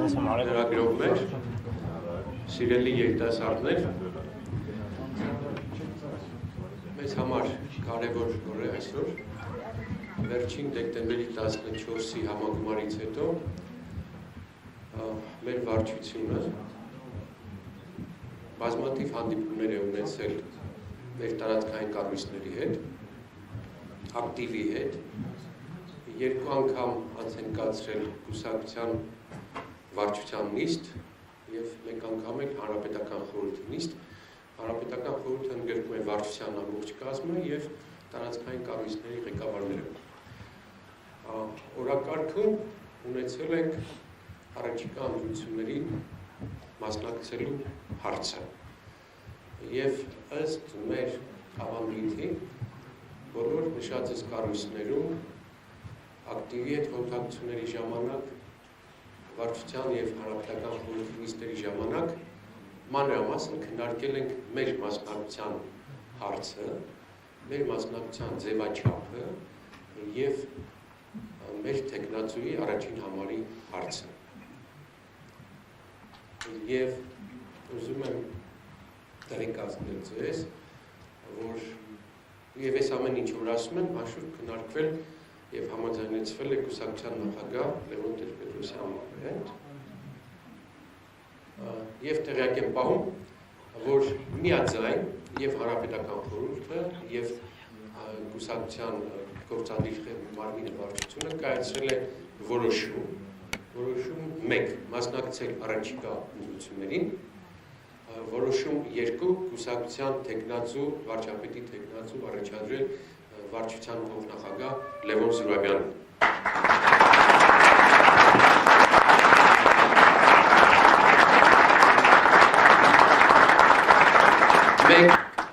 Լրագրողներ, սիրելի երիտասարդներ, մեզ համար կարևոր օր է այսօր, վերջին դեկտեմբերի 14-ի համագումարից հետո մեր վարչությունը բազմաթիվ հանդիպումներ է ունեցել մեր տարածքային կառույցների հետ, ակտիվի հետ, երկու անգամ անց են կացրել կուսակցության վարչության նիստ և մեկ անգամ էլ հանրապետական խորհրդի նիստ։ Հանրապետական խորհուրդը ընդգրկում է վարչության ամբողջ կազմը և տարածքային կառույցների ղեկավարները։ Օրակարգում ունեցել ենք առաջիկա ընտրություններին մասնակցելու հարցը և ըստ մեր ավանդույթի բոլոր նշածս կառույցներում ակտիվի հետ խորհրդակցությունների ժամանակ վարչության և հանրապետական խորհրդի նիստերի ժամանակ մանրամասն քննարկել ենք մեր մասնակցության հարցը, մեր մասնակցության ձևաչափը և մեր թեկնածուի առաջին համարի հարցը։ Եվ ուզում եմ տեղեկացնել ձեզ, որ և այս ամեն ինչ որ ասում եմ, անշուշտ քննարկվել և համաձայնեցվել է կուսակցության նախագահ Լևոն Տեր-Պետրոսյանի հետ և տեղյակ եմ պահում, որ միաձայն և հանրապետական խորհուրդը և կուսակցության գործադիր մարմինը վարչությունը կայացրել է որոշում մեկ մասնակցել առաջիկա ընտրություններին, որոշում երկու կուսակցության թեկնածու, վարչապետի թեկնածու առաջադրել վարչության փոխնախագահ Լևոն Զուրաբյանին։ Մենք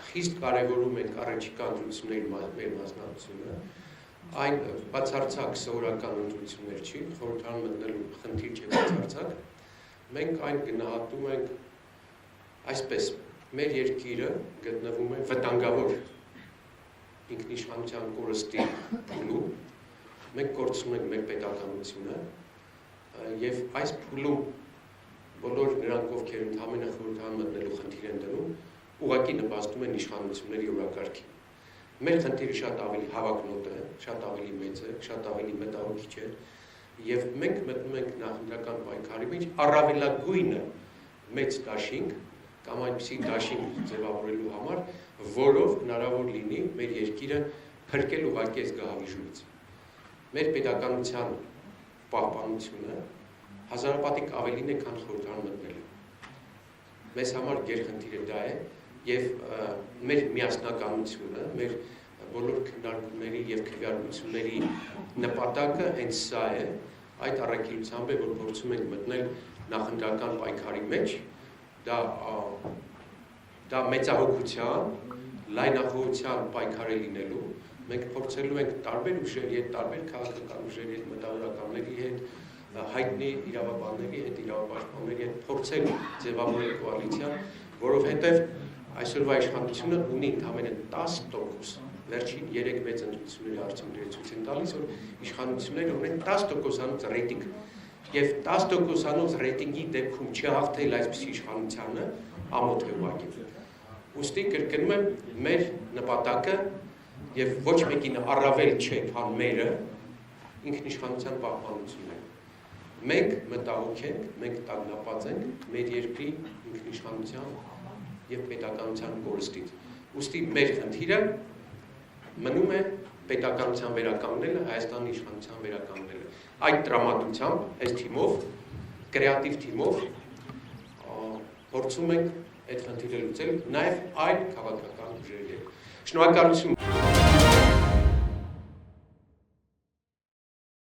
խիստ կարևորում ենք առաջիկա ընտրությունների մեր մասնակցությունը, այն բացարձակ սովորական ընտրություններ չի, խորհրդարան մտնելու խնդիր չէ բացարձակ, մենք այն գնահատում ենք այսպես, մեր երկիրը գտնվում է վտանգավոր ինքնիշխանության կորստի փուլում, մենք կորցնում ենք մեր պետականությունը և այս փուլում բոլոր նրանք, ովքեր ընդհանրապես խորհրդարան մտնելու խնդիր են դնում, ուղղակի նպաստում են իշխանությունների օրակարգին։ Մեր խնդիրը շատ ավելի հավակնոտ է, շատ ավելի մեծ է, շատ ավելի մտահոգիչ է և մենք մտնում ենք նախընտրական պայքարի մեջ առավելագույնը մեծ դաշինք կամ այնպիսի դաշինք ձևավորելու համար, որով հնարավոր լինի մեր երկիրը փրկել ուղղակի այս գահավիժույց։ Մեր պետականության պահպանությունը հազարապատիկ ավելին է, քան խորհրդարան մտնելը։ Մեզ համար գերխնդիրը դա է և մեր միասնականությունը, մեր բոլոր քննարկումների և քվեարկությունների նպատակը հենց սա է, այդ առաքելությամբ է, որ փորձում ենք մտնել նախընտրական պայքարի մեջ, դա մեծահոգության, լայնախոհության պայքար է լինելու, մենք փորձելու ենք տարբեր ուժերի հետ, տարբեր քաղաքական ուժերի հետ, մտավորականների հետ, հայտնի իրավաբանների հետ, իրավապաշտպանների հետ փորձել ձևավորել կոալիցիա, որովհետև այսօրվա իշխանությունը ունի ընդամենը 10%, վերջին 3 մեծ ընտրությունների արդյունքները ցույց են տալիս, որ իշխանությունները ունեն 10%-անոց ռեյտինգ, և 10%-անոց ռեյտինգի դեպքում չհաղթել այսպիսի իշխանությանը ամոթ է ուղղակի։ Ուստի կրկնում եմ մեր նպատակը և ոչ մեկին առավել չէ, քան մերը ինքնիշխանության պահպանությունն է։ Մենք մտահոգ ենք, մենք տագնապած ենք մեր երկրի ինքնիշխանության և պետականության կորստից։ Ուստի մեր խնդիրը մնում է պետականության վերականգնելը, Հայաստանի իշխանության վերականգնելը։ Այդ տրամադրությամբ, այս թիմով, կրեատիվ թիմով փորձում ենք այդ խնդիրը լուծել նաև այլ քաղաքական ուժերի հետ։ Շնորհակալություն։